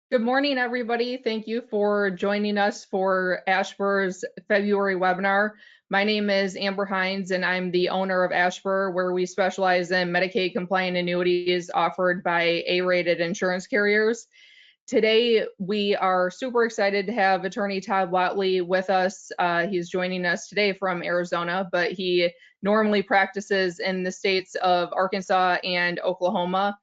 Good morning, everybody. Thank you for joining us for Ashbur's February webinar. My name is Amber Hines, and I'm the owner of Ashbur, where we specialize in Medicaid compliant annuities offered by A-rated insurance carriers. Today, we are super excited to have attorney Todd Whatley with us. He's joining us today from Arizona, but he normally practices in the states of Arkansas and Oklahoma.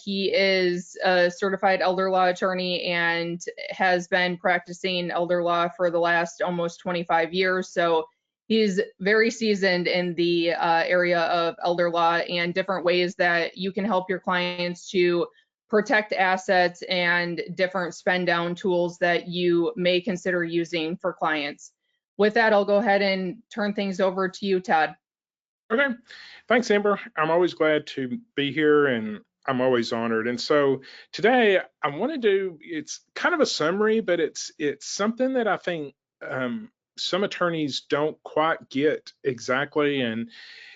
He is a certified elder law attorney and has been practicing elder law for the last almost 25 years. So he's very seasoned in the area of elder law and different ways that you can help your clients to protect assets and different spend down tools that you may consider using for clients. With that, I'll go ahead and turn things over to you, Todd. Okay, thanks, Amber. I'm always glad to be here and I'm always honored. And so today I want to do, it's kind of a summary, but it's something that I think some attorneys don't quite get exactly. And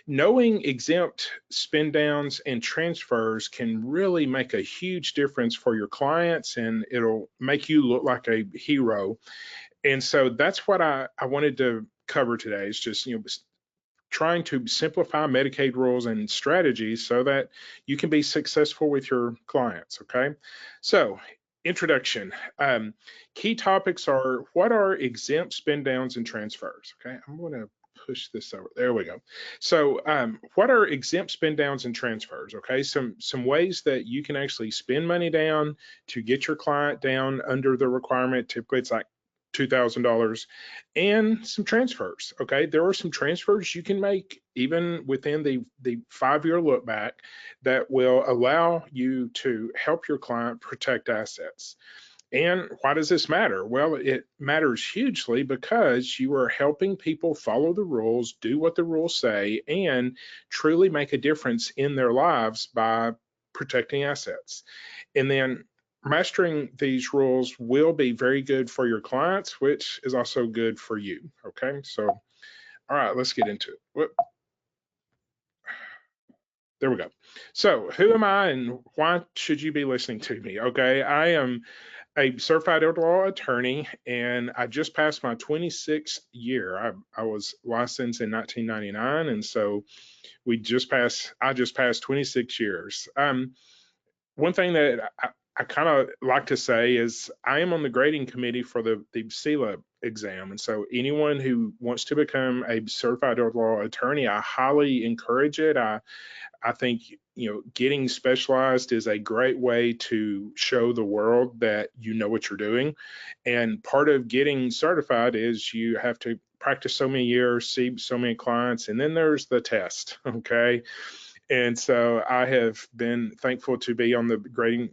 knowing exempt spend downs and transfers can really make a huge difference for your clients, and it'll make you look like a hero. And so that's what I wanted to cover today. Is just, trying to simplify Medicaid rules and strategies so that you can be successful with your clients, okay? So, introduction. Key topics are, what are exempt spend downs and transfers, okay? I'm gonna push this over, there we go. So, what are exempt spend downs and transfers, okay? Some ways that you can actually spend money down to get your client down under the requirement. Typically it's like $2,000, and some transfers. Okay, there are some transfers you can make even within the 5-year look back that will allow you to help your client protect assets. And why does this matter? Well, it matters hugely because you are helping people follow the rules, do what the rules say, and truly make a difference in their lives by protecting assets. And then mastering these rules will be very good for your clients, which is also good for you. Okay, so all right, let's get into it. Whoop. There we go. So who am I and why should you be listening to me? Okay, I am a certified elder law attorney, and I just passed my 26th year. I was licensed in 1999, and so I just passed 26 years. One thing that I kind of like to say is I am on the grading committee for the CELA exam. And so anyone who wants to become a certified elder law attorney, I highly encourage it. I think, getting specialized is a great way to show the world that you know what you're doing. And part of getting certified is you have to practice so many years, see so many clients, and then there's the test, okay? And so I have been thankful to be on the grading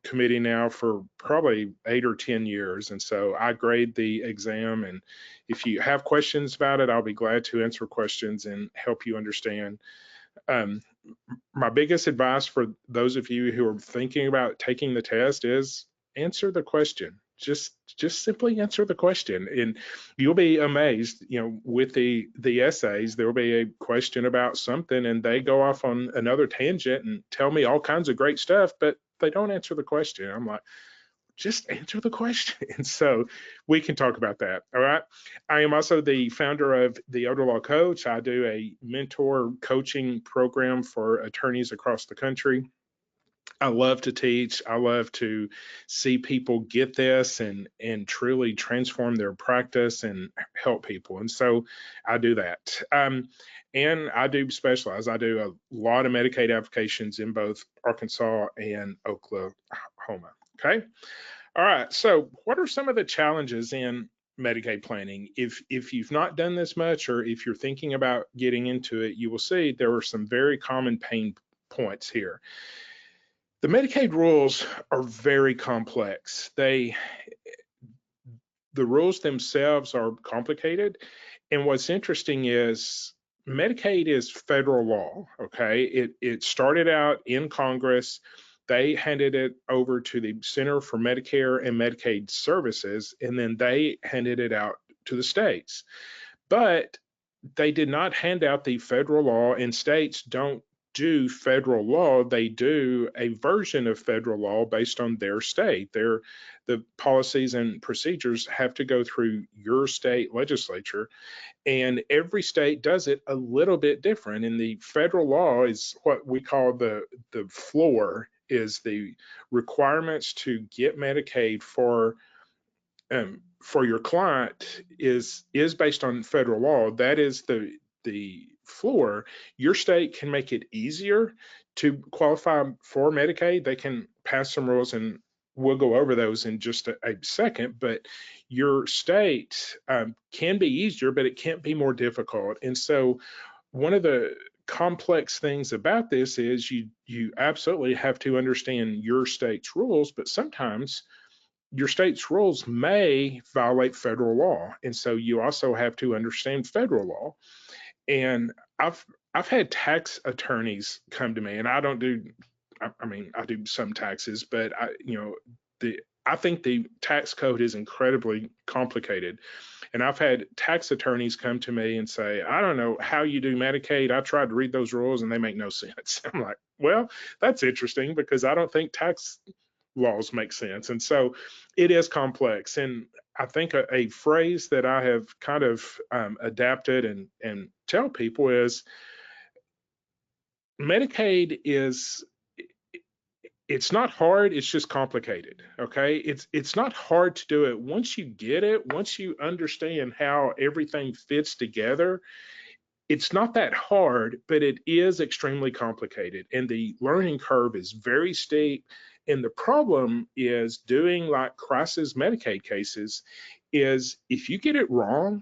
committee now for probably 8 or 10 years. And so I grade the exam. And if you have questions about it, I'll be glad to answer questions and help you understand. My biggest advice for those of you who are thinking about taking the test is answer the question. Just simply answer the question, and you'll be amazed. With the essays, there will be a question about something, and they go off on another tangent and tell me all kinds of great stuff, but they don't answer the question. I'm like, just answer the question. And so we can talk about that. All right. I am also the founder of the Elder Law Coach. I do a mentor coaching program for attorneys across the country. I love to teach. I love to see people get this and truly transform their practice and help people. And so I do that. And I do specialize. I do a lot of Medicaid applications in both Arkansas and Oklahoma. Okay. All right. So what are some of the challenges in Medicaid planning? If you've not done this much, or if you're thinking about getting into it, you will see there are some very common pain points here. The Medicaid rules are very complex. The rules themselves are complicated. And what's interesting is Medicaid is federal law, okay? It started out in Congress. They handed it over to the Center for Medicare and Medicaid Services, and then they handed it out to the states. But they did not hand out the federal law, and states don't do federal law. They do a version of federal law based on their state. The policies and procedures have to go through your state legislature, and every state does it a little bit different. And the federal law is what we call the floor, is the requirements to get Medicaid for your client is based on federal law. That is the floor. Your state can make it easier to qualify for Medicaid. They can pass some rules, and we'll go over those in just a second. But your state can be easier, but it can't be more difficult. And so one of the complex things about this is you absolutely have to understand your state's rules, but sometimes your state's rules may violate federal law. And so you also have to understand federal law. And I've had tax attorneys come to me, and I don't do, I mean, I do some taxes, but I think the tax code is incredibly complicated. And I've had tax attorneys come to me and say, I don't know how you do Medicaid. I tried to read those rules and they make no sense. I'm like, well, that's interesting, because I don't think tax laws make sense. And so it is complex. And I think a phrase that I have kind of adapted and tell people is Medicaid is, it's not hard, it's just complicated. Okay. It's not hard to do it. Once you get it, once you understand how everything fits together, it's not that hard, but it is extremely complicated. And the learning curve is very steep. And the problem is doing like crisis Medicaid cases is if you get it wrong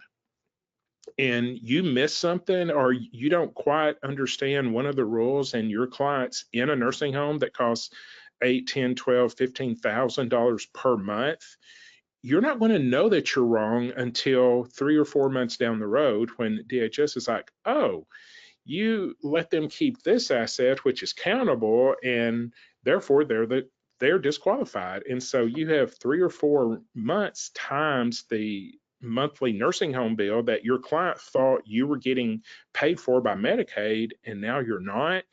and you miss something, or you don't quite understand one of the rules, and your client's in a nursing home that costs $8, $10, $12, $15,000 per month, you're not going to know that you're wrong until 3 or 4 months down the road, when DHS is like, oh, you let them keep this asset, which is countable, and therefore they're disqualified. And so you have 3 or 4 months times the monthly nursing home bill that your client thought you were getting paid for by Medicaid, and now you're not.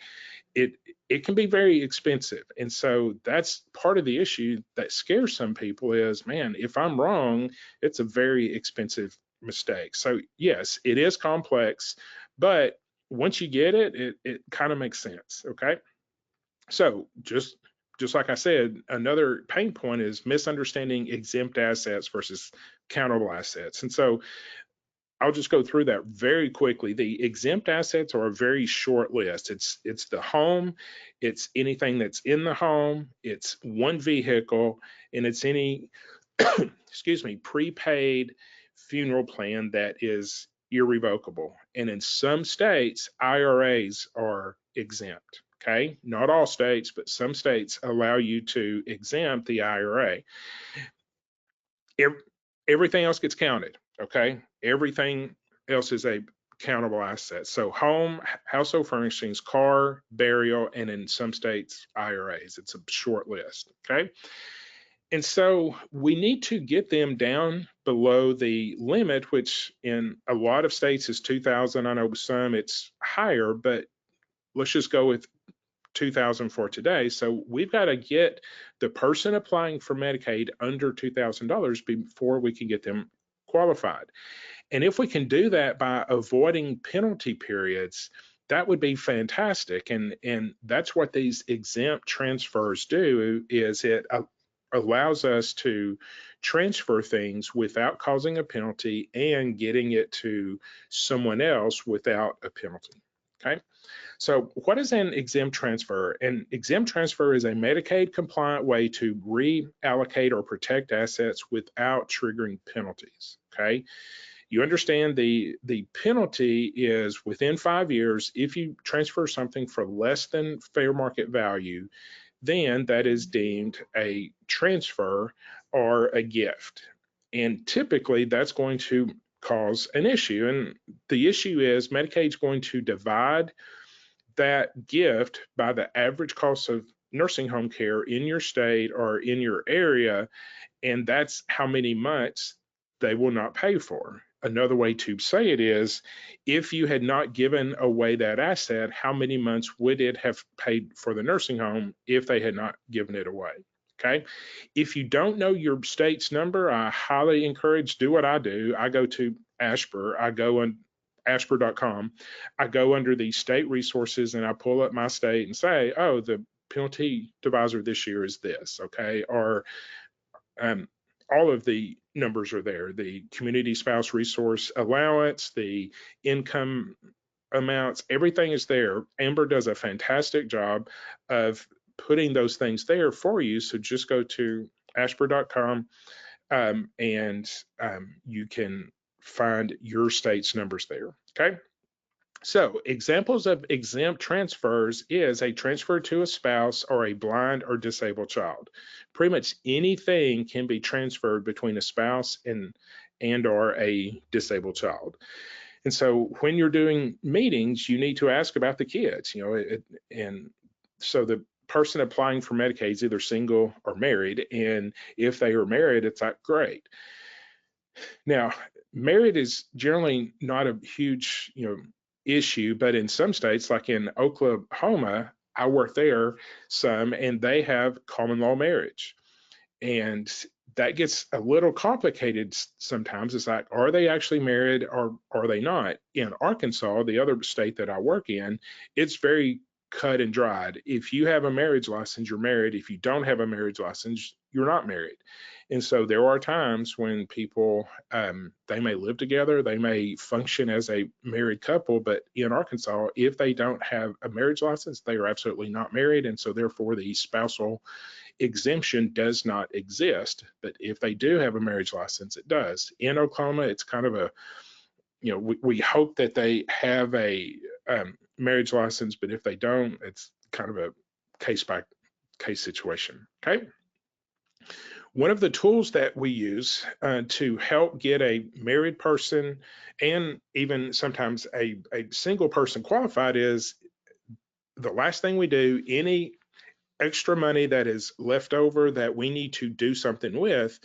It can be very expensive. And so that's part of the issue that scares some people is, man, if I'm wrong, it's a very expensive mistake. So yes, it is complex, but once you get it, it kind of makes sense. Okay. So just like I said, another pain point is misunderstanding exempt assets versus countable assets. And so I'll just go through that very quickly. The exempt assets are a very short list. It's the home, it's anything that's in the home, it's one vehicle, and it's any excuse me, prepaid funeral plan that is irrevocable. And in some states, IRAs are exempt. Okay, not all states, but some states allow you to exempt the IRA. Everything else gets counted. Okay, everything else is a countable asset. So home, household furnishings, car, burial, and in some states, IRAs. It's a short list. Okay. And so we need to get them down below the limit, which in a lot of states is 2,000. I know some it's higher, but let's just go with 2,000 for today. So we've got to get the person applying for Medicaid under $2,000 before we can get them qualified. And if we can do that by avoiding penalty periods, that would be fantastic. And that's what these exempt transfers do, is it allows us to transfer things without causing a penalty and getting it to someone else without a penalty. Okay. So what is an exempt transfer? An exempt transfer is a Medicaid compliant way to reallocate or protect assets without triggering penalties. Okay. You understand the penalty is within 5 years. If you transfer something for less than fair market value, then that is deemed a transfer or a gift. And typically that's going to cause an issue. And the issue is Medicaid's going to divide that gift by the average cost of nursing home care in your state or in your area. And that's how many months they will not pay for. another way to say it is, if you had not given away that asset, how many months would it have paid for the nursing home if they had not given it away? Okay. If you don't know your state's number, I highly encourage, do what I do. I go to Ashbur, I go on ashbur.com, I go under the state resources and I pull up my state and say, oh, the penalty divisor this year is this, okay? Or all of the numbers are there, the community spouse resource allowance, the income amounts, everything is there. Amber does a fantastic job of putting those things there for you. So just go to ashbur.com and you can find your state's numbers there. Okay. So examples of exempt transfers is a transfer to a spouse or a blind or disabled child. Pretty much anything can be transferred between a spouse and or a disabled child. And so when you're doing meetings, you need to ask about the kids, and so the person applying for Medicaid is either single or married. And if they are married, it's like, great. Now, married is generally not a huge, issue, but in some states, like in Oklahoma, I work there some, and they have common law marriage. And that gets a little complicated sometimes. It's like, are they actually married or are they not? In Arkansas, the other state that I work in, it's very cut and dried. If you have a marriage license, you're married. If you don't have a marriage license, you're not married. And so there are times when people, they may live together, they may function as a married couple, but in Arkansas, if they don't have a marriage license, they are absolutely not married. And so therefore the spousal exemption does not exist. But if they do have a marriage license, it does. In Oklahoma, it's kind of a, we hope that they have a marriage license, but if they don't, it's kind of a case by case situation. Okay. One of the tools that we use to help get a married person and even sometimes a single person qualified is the last thing we do, any extra money that is left over that we need to do something with,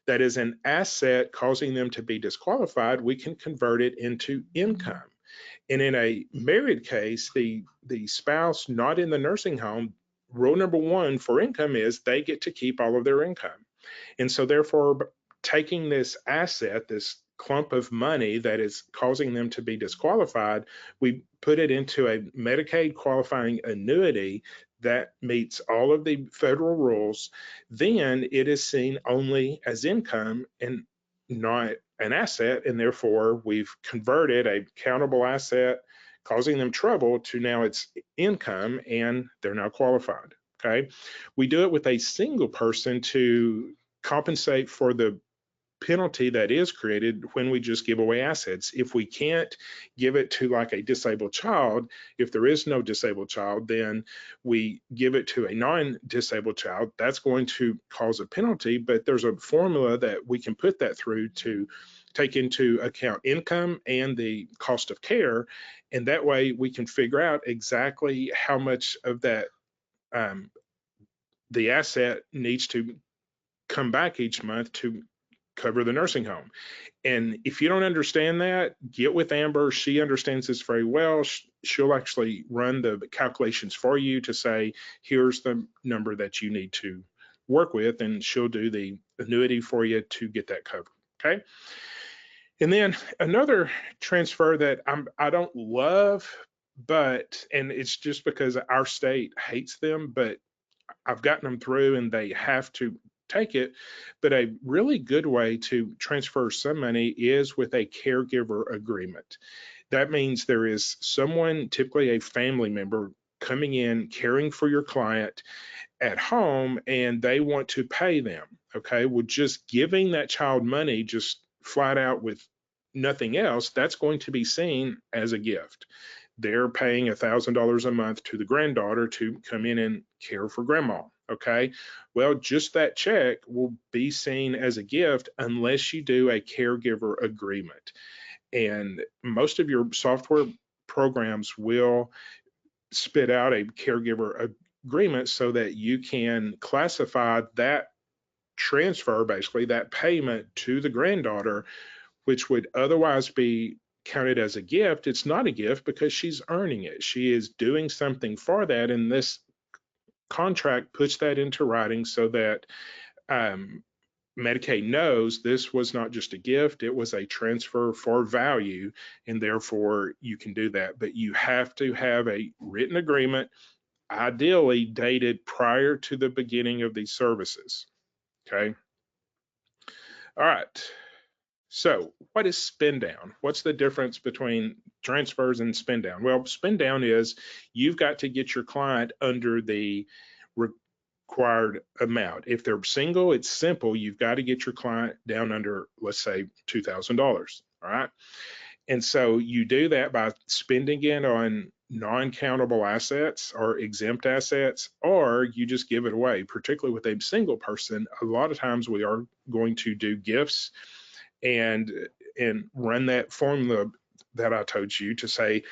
that is an asset causing them to be disqualified, we can convert it into income. And in a married case, the spouse not in the nursing home, rule number one for income is they get to keep all of their income. And so therefore, taking this asset, this clump of money that is causing them to be disqualified, we put it into a Medicaid qualifying annuity that meets all of the federal rules. Then it is seen only as income and not an asset. And therefore, we've converted a countable asset causing them trouble to now it's income and they're now qualified. Okay. We do it with a single person to compensate for the penalty that is created when we just give away assets. If we can't give it to like a disabled child, if there is no disabled child, then we give it to a non-disabled child. That's going to cause a penalty, but there's a formula that we can put that through to take into account income and the cost of care. And that way we can figure out exactly how much of that the asset needs to come back each month to cover the nursing home. And if you don't understand that, get with Amber. She understands this very well. She'll actually run the calculations for you to say, here's the number that you need to work with, and she'll do the annuity for you to get that covered. Okay. And then another transfer that I don't love, and it's just because our state hates them, but I've gotten them through and they have to take it. But a really good way to transfer some money is with a caregiver agreement. That means there is someone, typically a family member, coming in, caring for your client at home, and they want to pay them. Okay. Well, just giving that child money just flat out with nothing else, that's going to be seen as a gift. They're paying $1,000 a month to the granddaughter to come in and care for grandma. Okay. Well, just that check will be seen as a gift unless you do a caregiver agreement. And most of your software programs will spit out a caregiver agreement so that you can classify that transfer, basically that payment to the granddaughter, which would otherwise be counted as a gift, it's not a gift because she's earning it. She is doing something for that, and this contract puts that into writing so that Medicaid knows this was not just a gift, it was a transfer for value, and therefore you can do that. But you have to have a written agreement, ideally dated prior to the beginning of these services. Okay. All right. So, what is spend down? What's the difference between transfers and spend down? Well, spend down is you've got to get your client under the required amount. If they're single, it's simple. You've got to get your client down under, let's say, $2,000. All right. And so you do that by spending it on non-countable assets or exempt assets, or you just give it away. Particularly with a single person, a lot of times we are going to do gifts and run that formula that I told you to say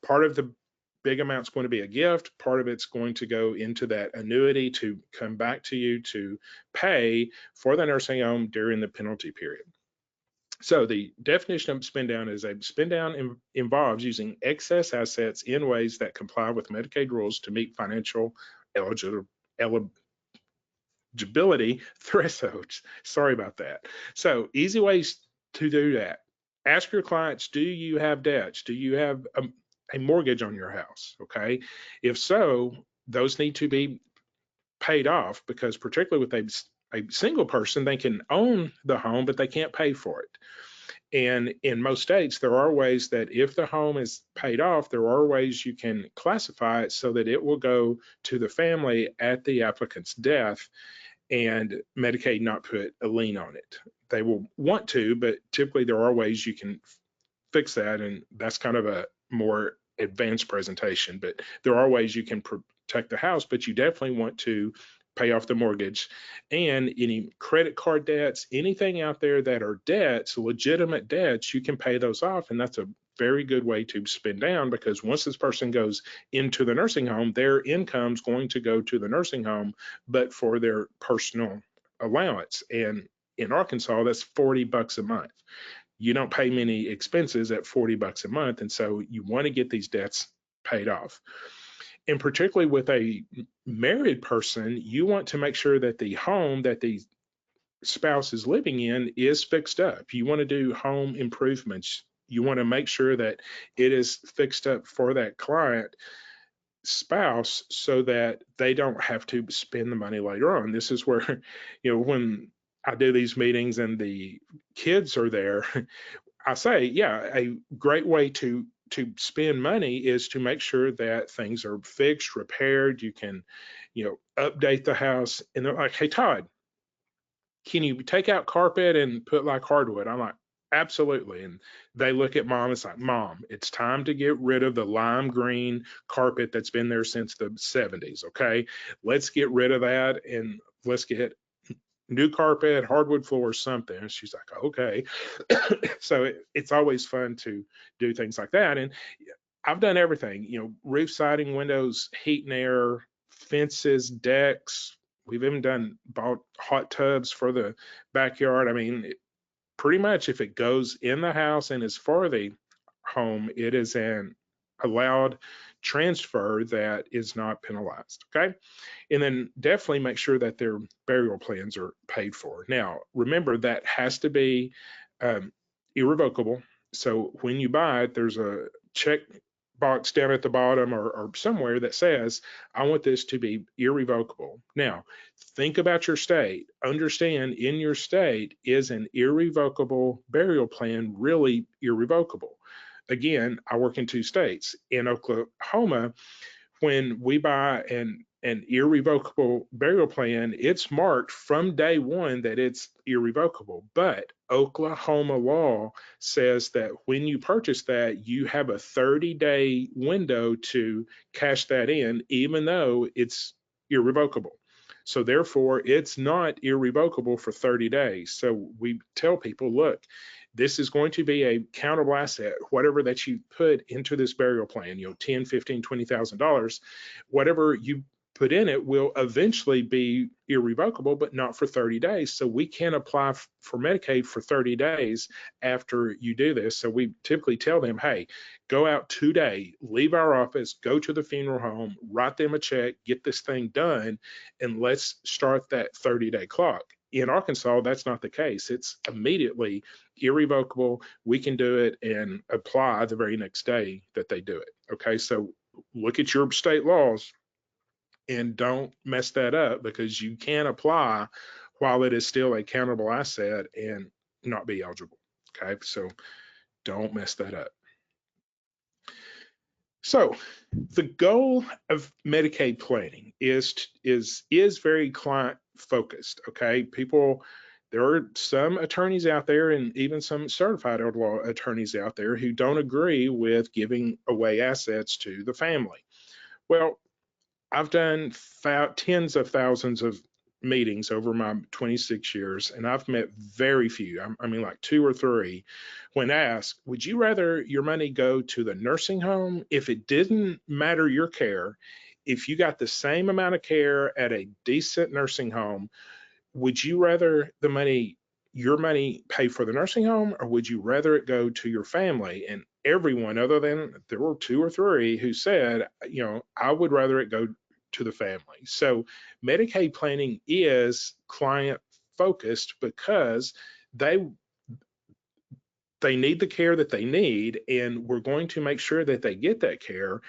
part of the big amount's going to be a gift, part of it's going to go into that annuity to come back to you to pay for the nursing home during the penalty period. So the definition of spend down is a spend down involves using excess assets in ways that comply with Medicaid rules to meet financial eligibility thresholds. Sorry about that. So easy ways to do that. Ask your clients, do you have debts? Do you have a mortgage on your house? Okay. If so, those need to be paid off, because particularly with a single person, they can own the home, but they can't pay for it. And in most states, there are ways that if the home is paid off, there are ways you can classify it so that it will go to the family at the applicant's death and Medicaid not put a lien on it. They will want to, but typically there are ways you can fix that, and that's kind of a more advanced presentation. But there are ways you can protect the house, but you definitely want to pay off the mortgage and any credit card debts, anything out there that are debts, legitimate debts, you can pay those off. And that's a very good way to spend down, because once this person goes into the nursing home, their income's going to go to the nursing home, but for their personal allowance. And in Arkansas, that's $40 a month. You don't pay many expenses at $40 a month. And so you want to get these debts paid off. And particularly with a married person, you want to make sure that the home that the spouse is living in is fixed up. You want to do home improvements. You want to make sure that it is fixed up for that client spouse so that they don't have to spend the money later on. This is where, when I do these meetings and the kids are there, I say, yeah, a great way to spend money is to make sure that things are fixed, repaired. You can, update the house. And they're like, hey, Todd, can you take out carpet and put like hardwood? I'm like, absolutely. And they look at mom, it's like, Mom, it's time to get rid of the lime green carpet that's been there since the 70s. Okay. Let's get rid of that and let's get new carpet, hardwood floors, something. And she's like, okay. So it's always fun to do things like that. And I've done everything, roof siding, windows, heat and air, fences, decks. We've even bought hot tubs for the backyard. I mean, pretty much if it goes in the house and is for the home, it is an allowed transfer that is not penalized. Okay. And then definitely make sure that their burial plans are paid for. Now, remember that has to be irrevocable. So when you buy it, there's a check box down at the bottom or somewhere that says, I want this to be irrevocable. Now, think about your state. Understand in your state, is an irrevocable burial plan really irrevocable? Again, I work in 2 states. In Oklahoma, when we buy an irrevocable burial plan, it's marked from day one that it's irrevocable. But Oklahoma law says that when you purchase that, you have a 30-day window to cash that in, even though it's irrevocable. So therefore, it's not irrevocable for 30 days. So we tell people, look, this is going to be a countable asset, whatever that you put into this burial plan, $10, $15, $20,000, whatever you put in it will eventually be irrevocable, but not for 30 days. So we can apply for Medicaid for 30 days after you do this. So we typically tell them, hey, go out today, leave our office, go to the funeral home, write them a check, get this thing done, and let's start that 30-day clock. In Arkansas, that's not the case. It's immediately irrevocable. We can do it and apply the very next day that they do it. Okay, so look at your state laws and don't mess that up, because you can apply while it is still a countable asset and not be eligible. Okay, so don't mess that up. So the goal of Medicaid planning is very client focused. Okay, people, there are some attorneys out there and even some certified elder law attorneys out there who don't agree with giving away assets to the family. Well, I've done tens of thousands of meetings over my 26 years, and I've met very few, I mean like 2 or 3, when asked, would you rather your money go to the nursing home if it didn't matter your care? If you got the same amount of care at a decent nursing home, would you rather your money pay for the nursing home, or would you rather it go to your family? And everyone, other than there were 2 or 3 who said, I would rather it go to the family. So Medicaid planning is client focused because they need the care that they need, and we're going to make sure that they get that care.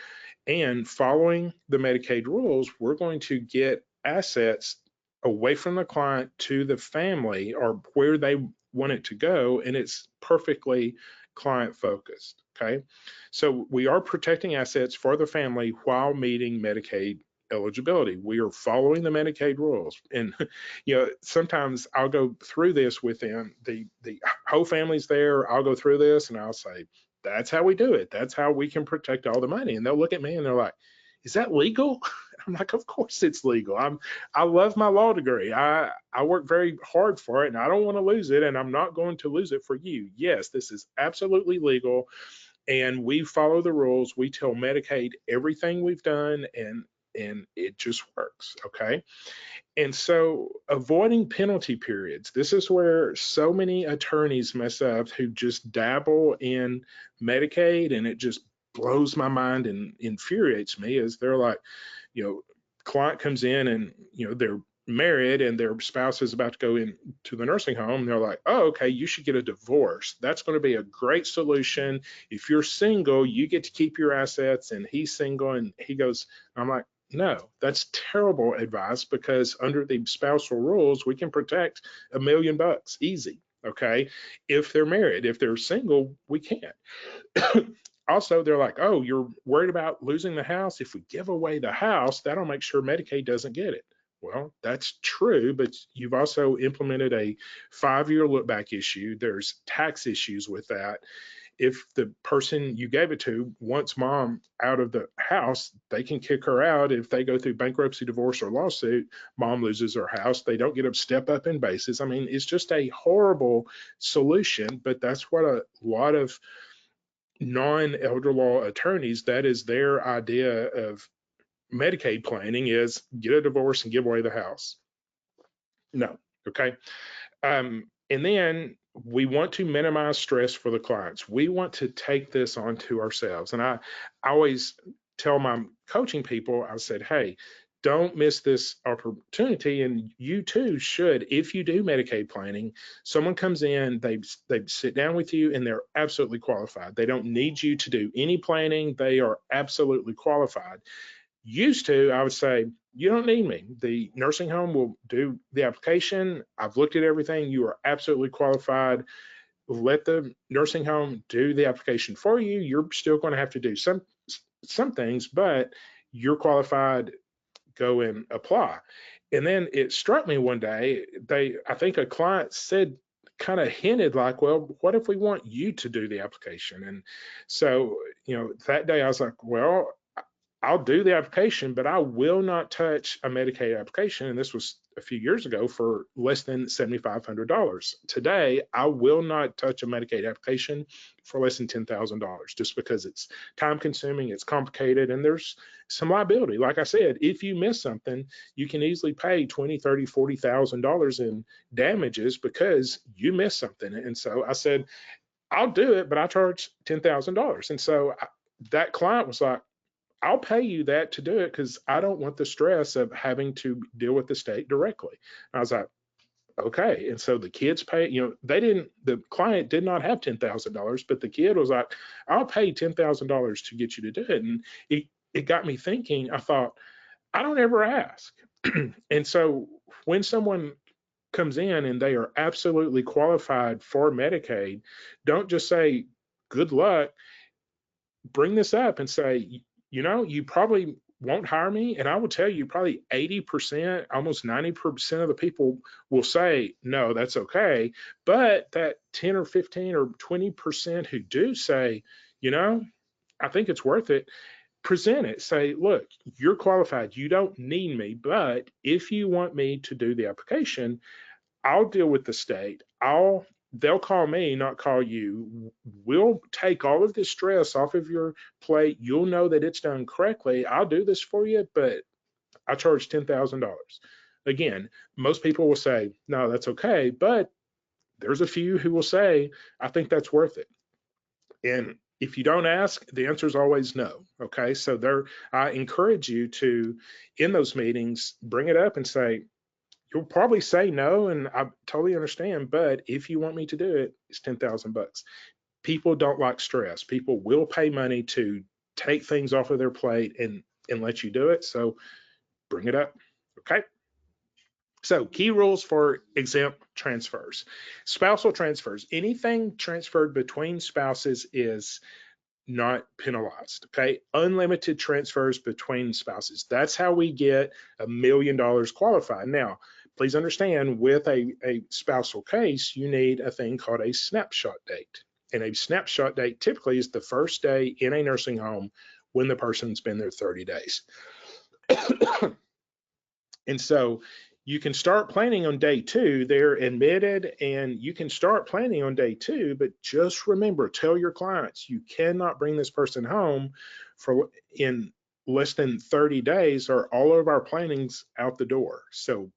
And following the Medicaid rules, we're going to get assets away from the client to the family or where they want it to go, and it's perfectly client focused. Okay, so we are protecting assets for the family while meeting Medicaid eligibility. We are following the Medicaid rules, and sometimes I'll go through this with them. The whole family's there. I'll go through this and I'll say, that's how we do it. That's how we can protect all the money. And they'll look at me and they're like, is that legal? I'm like, of course it's legal. I love my law degree. I work very hard for it, and I don't want to lose it, and I'm not going to lose it for you. Yes, this is absolutely legal, and we follow the rules. We tell Medicaid everything we've done, and it just works. Okay. And so avoiding penalty periods, this is where so many attorneys mess up who just dabble in Medicaid, and it just blows my mind and infuriates me. Is they're like, client comes in and, they're married and their spouse is about to go into the nursing home. They're like, oh, okay, you should get a divorce. That's going to be a great solution. If you're single, you get to keep your assets, and he's single. And he goes, I'm like, no, that's terrible advice, because under the spousal rules, we can protect $1 million easy. Okay. If they're married, if they're single, we can't. Also, they're like, oh, you're worried about losing the house. If we give away the house, that'll make sure Medicaid doesn't get it. Well, that's true, but you've also implemented a 5-year look back issue. There's tax issues with that. If the person you gave it to wants mom out of the house, they can kick her out. If they go through bankruptcy, divorce, or lawsuit, mom loses her house. They don't get a step up in basis. I mean, it's just a horrible solution, but that's what a lot of non-elder law attorneys, that is their idea of Medicaid planning, is get a divorce and give away the house. No. Okay. And then we want to minimize stress for the clients. We want to take this onto ourselves. And I always tell my coaching people, I said, hey, don't miss this opportunity. And you too should, if you do Medicaid planning, someone comes in, they sit down with you, and they're absolutely qualified. They don't need you to do any planning. They are absolutely qualified. Used to, I would say, you don't need me. The nursing home will do the application. I've looked at everything. You are absolutely qualified. Let the nursing home do the application for you. You're still going to have to do some things, but you're qualified. Go and apply. And then it struck me one day, I think a client said, kind of hinted like, well, what if we want you to do the application? And so, that day I was like, well, I'll do the application, but I will not touch a Medicaid application. And this was a few years ago for less than $7,500. Today, I will not touch a Medicaid application for less than $10,000 just because it's time consuming, it's complicated, and there's some liability. Like I said, if you miss something, you can easily pay $20,000, $30,000, $40,000 in damages because you missed something. And so I said, I'll do it, but I charge $10,000. And so that client was like, I'll pay you that to do it because I don't want the stress of having to deal with the state directly. And I was like, okay. And so the kids pay, the client did not have $10,000, but the kid was like, I'll pay $10,000 to get you to do it. And it got me thinking. I thought, I don't ever ask. And so when someone comes in and they are absolutely qualified for Medicaid, don't just say, good luck. Bring this up and say, you probably won't hire me. And I will tell you, probably 80%, almost 90% of the people will say, no, that's okay. But that 10 or 15 or 20% who do say, I think it's worth it, present it. Say, look, you're qualified. You don't need me. But if you want me to do the application, I'll deal with the state. They'll call me, not call you. We'll take all of this stress off of your plate. You'll know that it's done correctly. I'll do this for you, but I charge $10,000. Again, most people will say, no, that's okay. But there's a few who will say, I think that's worth it. And if you don't ask, the answer is always no. Okay. So I encourage you to, in those meetings, bring it up and say, you'll probably say no, and I totally understand, but if you want me to do it, it's $10,000. People don't like stress. People will pay money to take things off of their plate and let you do it. So bring it up. Okay. So key rules for exempt transfers. Spousal transfers. Anything transferred between spouses is not penalized. Okay. Unlimited transfers between spouses. That's how we get $1 million qualified. Now, please understand, with a spousal case, you need a thing called a snapshot date. And a snapshot date typically is the first day in a nursing home when the person's been there 30 days. And so you can start planning on day 2. They're admitted, and you can start planning on day 2, but just remember, tell your clients, you cannot bring this person home in less than 30 days or all of our planning's out the door. So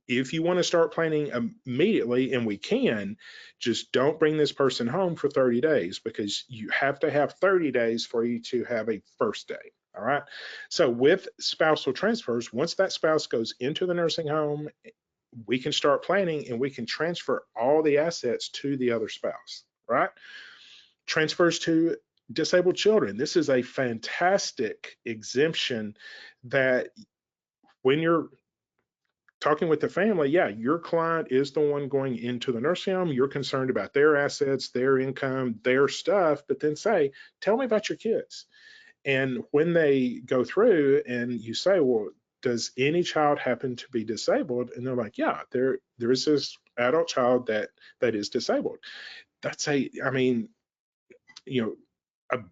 if you want to start planning immediately, and we can, just don't bring this person home for 30 days because you have to have 30 days for you to have a first day. All right. So with spousal transfers, once that spouse goes into the nursing home, we can start planning and we can transfer all the assets to the other spouse. Right. Transfers to disabled children. This is a fantastic exemption that when you're talking with the family, yeah, your client is the one going into the nursing home. You're concerned about their assets, their income, their stuff, but then say, tell me about your kids. And when they go through and you say, well, does any child happen to be disabled? And they're like, yeah, there is this adult child that is disabled. That's a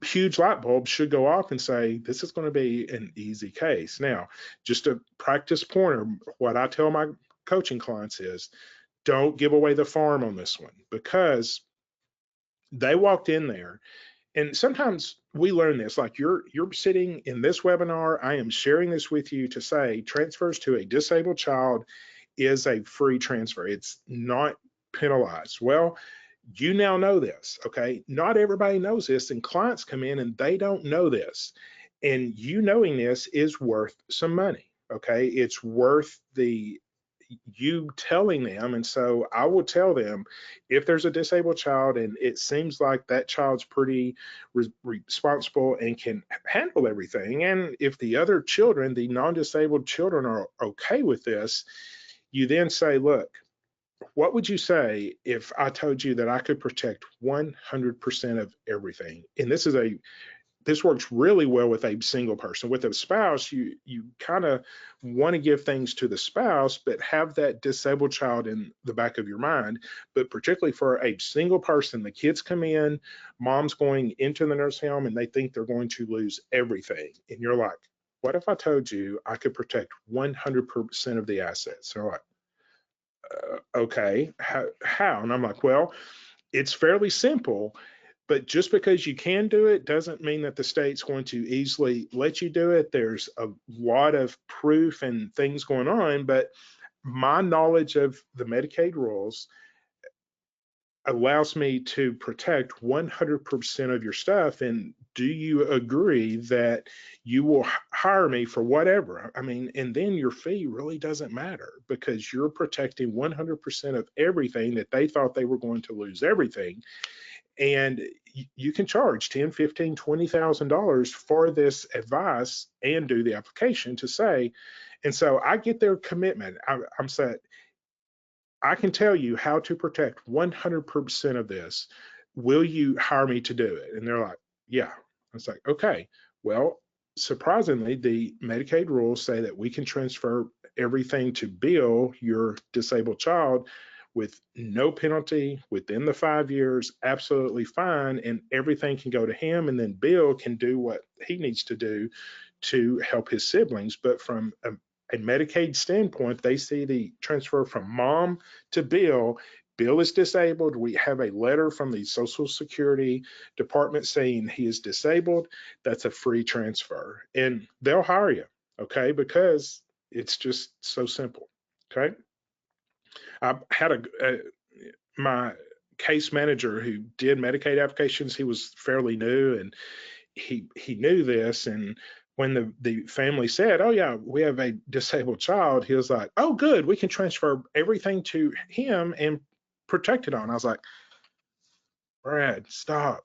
huge light bulb should go off and say, this is going to be an easy case. Now, just a practice pointer, what I tell my coaching clients is, don't give away the farm on this one, because they walked in there. And sometimes we learn this, like you're sitting in this webinar, I am sharing this with you to say transfers to a disabled child is a free transfer. It's not penalized. Well, you now know this, okay? Not everybody knows this, and clients come in and they don't know this. And you knowing this is worth some money, okay? It's worth you telling them. And so I will tell them, if there's a disabled child and it seems like that child's pretty responsible and can handle everything, and if the other children, the non-disabled children, are okay with this, you then say, look, what would you say if I told you that I could protect 100% of everything? And this is a this works really well with a single person. With a spouse, you kind of want to give things to the spouse, but have that disabled child in the back of your mind. But particularly for a single person, the kids come in, mom's going into the nursing home, and they think they're going to lose everything. And you're like, what if I told you I could protect 100% of the assets? They're like, okay, how? And I'm like, well, it's fairly simple, but just because you can do it doesn't mean that the state's going to easily let you do it. There's a lot of proof and things going on, but my knowledge of the Medicaid rules allows me to protect 100% of your stuff. And do you agree that you will hire me for whatever? I mean, and then your fee really doesn't matter because you're protecting 100% of everything that they thought they were going to lose everything. And you can charge $10, $15, $20,000 for this advice and do the application to say. And so I get their commitment. I'm saying, I can tell you how to protect 100% of this. Will you hire me to do it? And they're like, yeah. I was like, okay. Well, surprisingly, the Medicaid rules say that we can transfer everything to Bill, your disabled child, with no penalty within the 5 years, absolutely fine. And everything can go to him. And then Bill can do what he needs to do to help his siblings. But from a Medicaid standpoint, they see the transfer from mom to Bill. Bill is disabled. We have a letter from the Social Security Department saying he is disabled. That's a free transfer. And they'll hire you, okay? Because it's just so simple, okay? I had my case manager who did Medicaid applications. He was fairly new, and he knew this. And when the family said, oh yeah, we have a disabled child, he was like, oh good, we can transfer everything to him and protect it on. I was like, Brad, stop,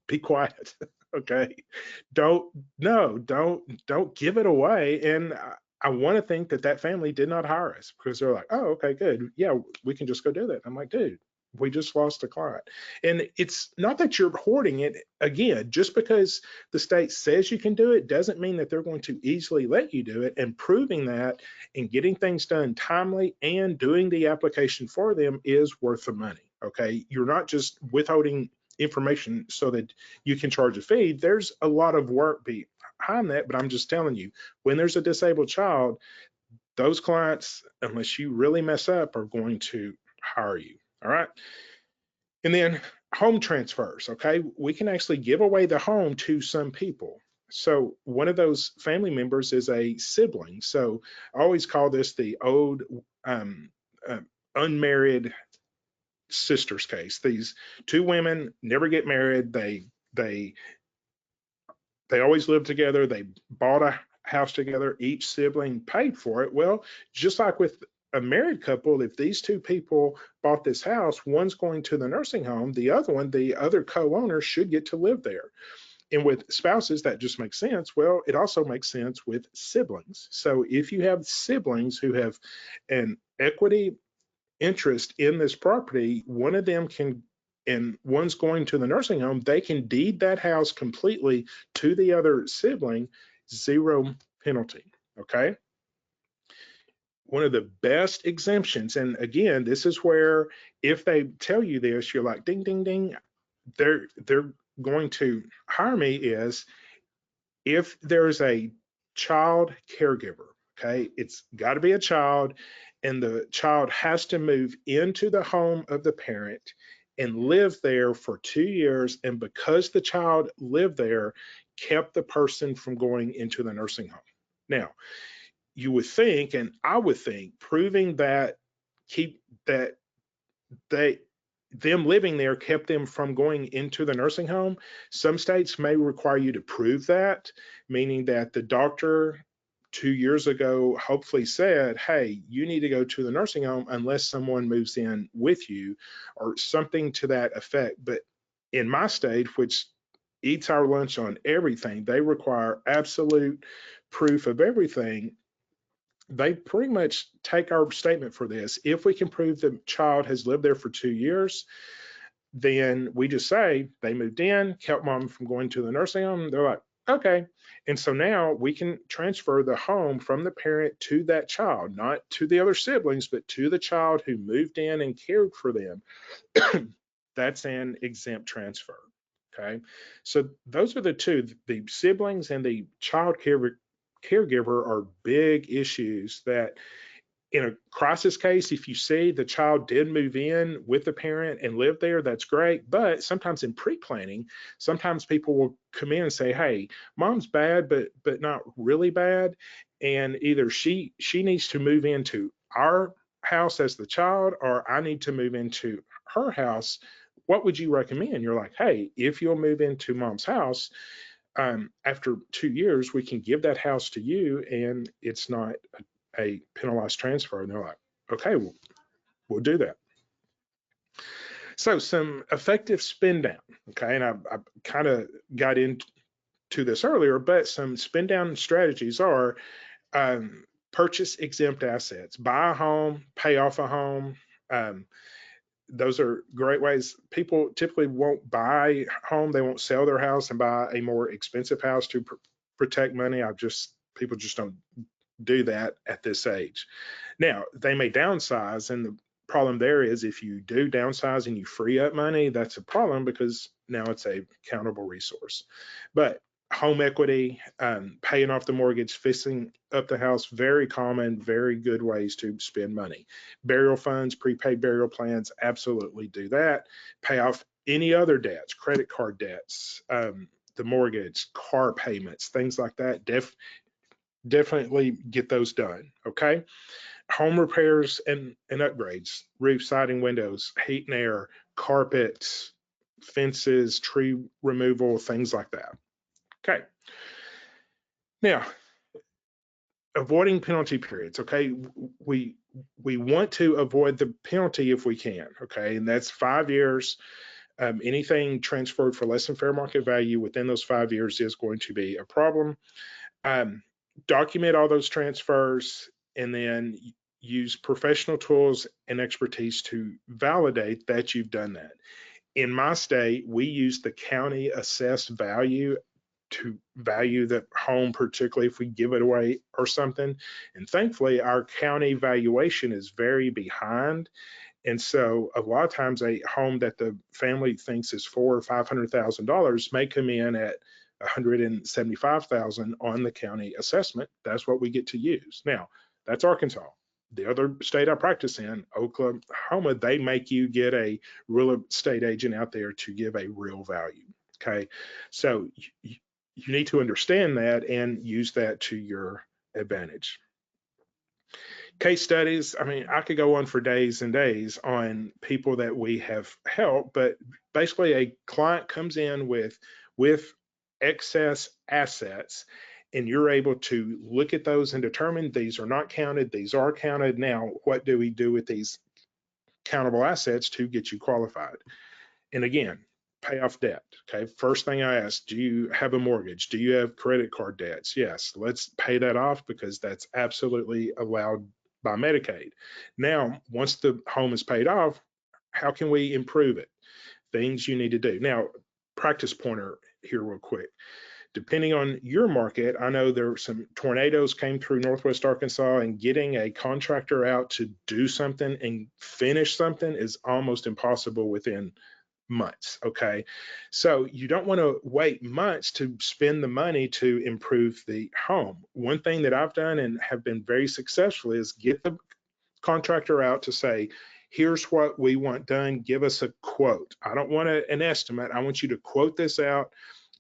be quiet. Okay, don't, no, don't give it away. And I want to think that that family did not hire us because they're like, oh, okay, good, yeah, we can just go do that. I'm like, dude, we just lost a client. And it's not that you're hoarding it. Again, just because the state says you can do it doesn't mean that they're going to easily let you do it. And proving that and getting things done timely and doing the application for them is worth the money. Okay, you're not just withholding information so that you can charge a fee. There's a lot of work behind that, but I'm just telling you, when there's a disabled child, those clients, unless you really mess up, are going to hire you. All right. And then home transfers. Okay. We can actually give away the home to some people. So one of those family members is a sibling. So I always call this the old unmarried sisters case. These two women never get married. They always live together. They bought a house together. Each sibling paid for it. Well, just like with a married couple, if these two people bought this house, one's going to the nursing home, the other one, the other co-owner, should get to live there. And with spouses, that just makes sense. Well, it also makes sense with siblings. So if you have siblings who have an equity interest in this property, one of them can, and one's going to the nursing home, they can deed that house completely to the other sibling, zero penalty. Okay. One of the best exemptions, and again, this is where if they tell you this, you're like, ding, ding, ding, they're going to hire me, is if there's a child caregiver. Okay, it's got to be a child, and the child has to move into the home of the parent and live there for 2 years. And because the child lived there, kept the person from going into the nursing home. Now, you would think, and I would think, proving that them living there kept them from going into the nursing home. Some states may require you to prove that, meaning that the doctor 2 years ago hopefully said, hey, you need to go to the nursing home unless someone moves in with you, or something to that effect. But in my state, which eats our lunch on everything, they require absolute proof of everything. They pretty much take our statement for this. If we can prove the child has lived there for 2 years, then we just say they moved in, kept mom from going to the nursing home. They're like, okay. And so now we can transfer the home from the parent to that child, not to the other siblings, but to the child who moved in and cared for them. That's an exempt transfer. Okay. So those are the two, the siblings and the caregiver are big issues that in a crisis case, if you see the child did move in with the parent and live there, that's great. But sometimes in pre-planning, sometimes people will come in and say, "Hey, mom's bad, but not really bad, and either she needs to move into our house as the child, or I need to move into her house. What would you recommend?" You're like, "Hey, if you'll move into mom's house, after 2 years, we can give that house to you, and it's not a penalized transfer." And they're like, okay, we'll do that. So some effective spend down. Okay. And I kind of got into this earlier, but some spend down strategies are purchase exempt assets, buy a home, pay off a home. Those are great ways. People typically won't buy a home. They won't sell their house and buy a more expensive house to protect money. People just don't do that at this age. Now, they may downsize, and the problem there is if you do downsize and you free up money, that's a problem because now it's a countable resource. But home equity, paying off the mortgage, fixing up the house, very common, very good ways to spend money. Burial funds, prepaid burial plans, absolutely do that. Pay off any other debts, credit card debts, the mortgage, car payments, things like that. Definitely get those done. Okay. Home repairs and upgrades, roof, siding, windows, heat and air, carpets, fences, tree removal, things like that. Okay. Now, avoiding penalty periods. Okay. We want to avoid the penalty if we can. Okay. And that's 5 years. Anything transferred for less than fair market value within those 5 years is going to be a problem. Document all those transfers and then use professional tools and expertise to validate that you've done that. In my state, we use the county assessed value to value the home, particularly if we give it away or something. And thankfully, our county valuation is very behind. And so a lot of times a home that the family thinks is $400,000 or $500,000 may come in at $175,000 on the county assessment. That's what we get to use. Now, that's Arkansas. The other state I practice in, Oklahoma, they make you get a real estate agent out there to give a real value. Okay. So you need to understand that and use that to your advantage. Case studies, I mean, I could go on for days and days on people that we have helped, but basically a client comes in with excess assets, and you're able to look at those and determine these are not counted, these are counted. Now, what do we do with these countable assets to get you qualified? And again, pay off debt. Okay. First thing I ask, do you have a mortgage? Do you have credit card debts? Yes. Let's pay that off because that's absolutely allowed by Medicaid. Now, once the home is paid off, how can we improve it? Things you need to do. Now, practice pointer here real quick. Depending on your market, I know there were some tornadoes came through Northwest Arkansas, and getting a contractor out to do something and finish something is almost impossible within months. Okay. So you don't want to wait months to spend the money to improve the home. One thing that I've done and have been very successful is get the contractor out to say, here's what we want done. Give us a quote. I don't want an estimate. I want you to quote this out.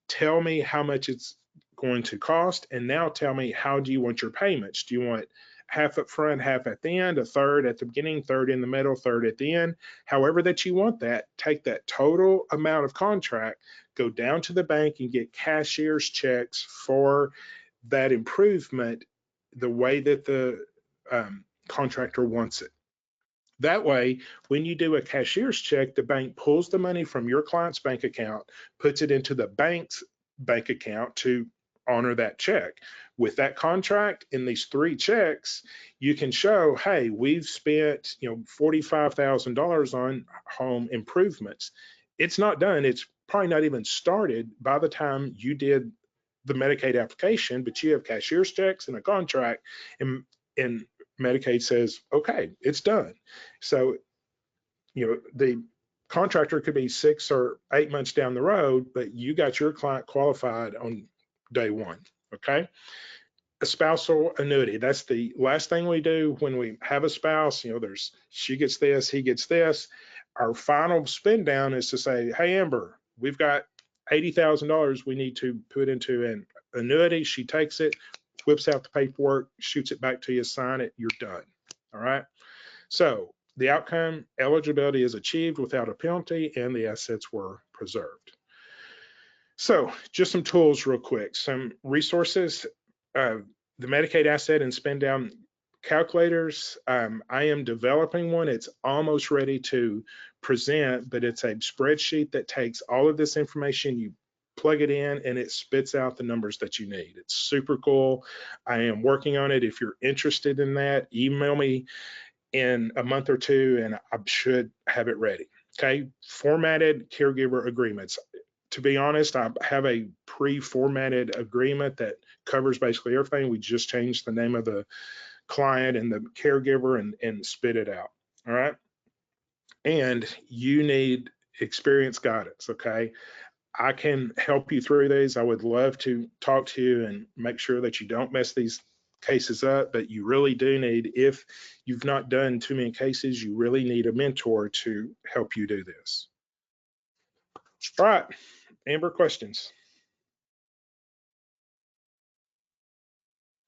Tell me how much it's going to cost. And now tell me, how do you want your payments? Do you want half up front, half at the end, a third at the beginning, third in the middle, third at the end? However that you want that, take that total amount of contract, go down to the bank and get cashier's checks for that improvement the way that the contractor wants it. That way, when you do a cashier's check, the bank pulls the money from your client's bank account, puts it into the bank's bank account to honor that check. With that contract in these 3 checks, you can show, hey, we've spent $45,000 on home improvements. it's not done. It's probably not even started by the time you did the Medicaid application, but you have cashier's checks and a contract, and Medicaid says, okay, it's done. So, the contractor could be 6 or 8 months down the road, but you got your client qualified on day one. Okay. A spousal annuity. That's the last thing we do when we have a spouse. She gets this, he gets this. Our final spend down is to say, hey, Amber, we've got $80,000 we need to put into an annuity. She takes it, whips out the paperwork, shoots it back to you, sign it, you're done. All right. So the outcome, eligibility is achieved without a penalty, and the assets were preserved. So just some tools real quick, some resources. The Medicaid asset and spend down calculators. I am developing one. It's almost ready to present, but it's a spreadsheet that takes all of this information, you plug it in, and it spits out the numbers that you need. It's super cool. I am working on it. If you're interested in that, email me in a month or two, and I should have it ready. Okay, formatted caregiver agreements. To be honest, I have a pre-formatted agreement that covers basically everything. We just changed the name of the client and the caregiver and spit it out. All right. And you need experienced guidance. Okay. I can help you through these. I would love to talk to you and make sure that you don't mess these cases up, but you really do need, if you've not done too many cases, you really need a mentor to help you do this. All right, Amber, questions?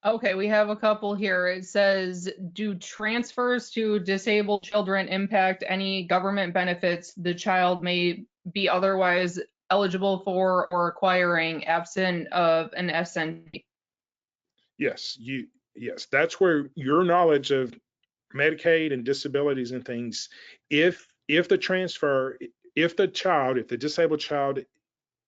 Okay, we have a couple here. It says, do transfers to disabled children impact any government benefits the child may be otherwise eligible for or acquiring absent of an SND? Yes, yes, that's where your knowledge of Medicaid and disabilities and things, if the transfer, if the disabled child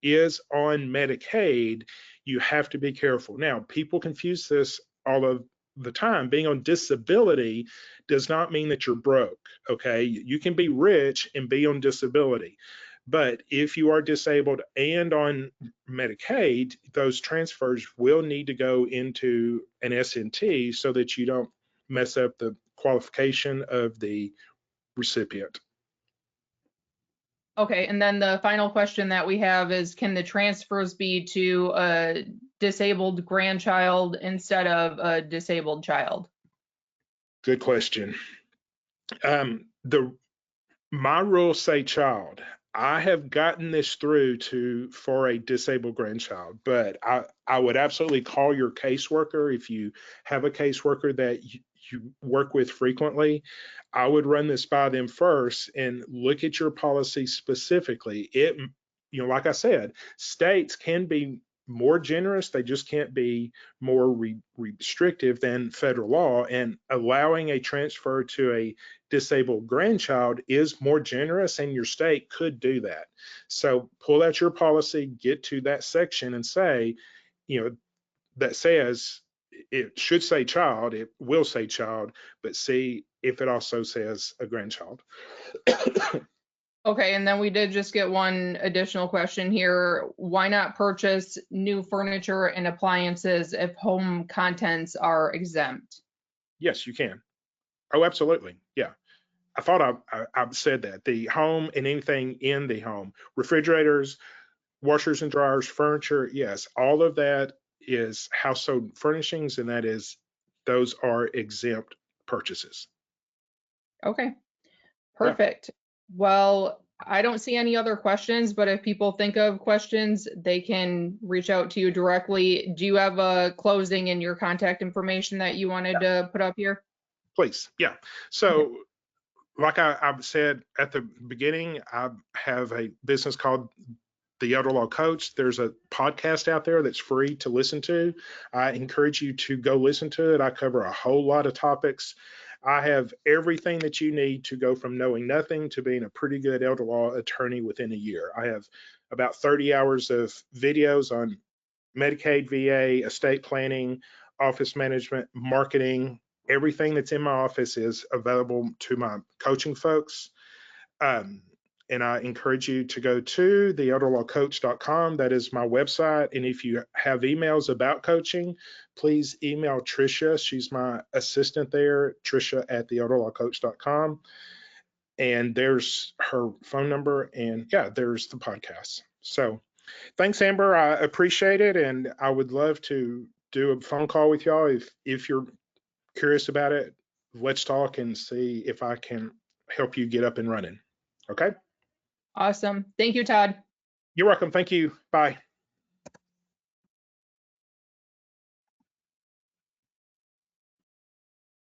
is on Medicaid, you have to be careful. Now, people confuse this all of the time. Being on disability does not mean that you're broke, okay? You can be rich and be on disability. But if you are disabled and on Medicaid, those transfers will need to go into an S&T so that you don't mess up the qualification of the recipient. Okay, and then the final question that we have is, can the transfers be to a disabled grandchild instead of a disabled child? Good question. My rules say child. I have gotten this through for a disabled grandchild, but I would absolutely call your caseworker. If you have a caseworker that you work with frequently, I would run this by them first and look at your policy specifically. Like I said, states can be more generous. They just can't be more restrictive than federal law, and allowing a transfer to a disabled grandchild is more generous, and your state could do that. So pull out your policy, get to that section and say, that says, it should say child, it will say child, but see if it also says a grandchild. Okay, and then we did just get one additional question here. Why not purchase new furniture and appliances if home contents are exempt? Yes, you can. Oh, absolutely. Yeah. I thought I said that. The home and anything in the home, refrigerators, washers and dryers, furniture, yes, all of that is household furnishings, and those are exempt purchases. Okay, perfect. Well, I don't see any other questions, but if people think of questions, they can reach out to you directly. Do you have a closing and your contact information that you wanted to put up here? Please. Yeah. So, like I've said at the beginning, I have a business called The Elder Law Coach. There's a podcast out there that's free to listen to. I encourage you to go listen to it. I cover a whole lot of topics. I have everything that you need to go from knowing nothing to being a pretty good elder law attorney within a year. I have about 30 hours of videos on Medicaid, VA, estate planning, office management, marketing. Everything that's in my office is available to my coaching folks. And I encourage you to go to theelderlawcoach.com. That is my website. And if you have emails about coaching, please email Tricia. She's my assistant there, Tricia at theelderlawcoach.com. And there's her phone number. And yeah, there's the podcast. So thanks, Amber. I appreciate it. And I would love to do a phone call with y'all if you're curious about it. Let's talk and see if I can help you get up and running. Okay. Awesome. Thank you, Todd. You're welcome. Thank you. Bye.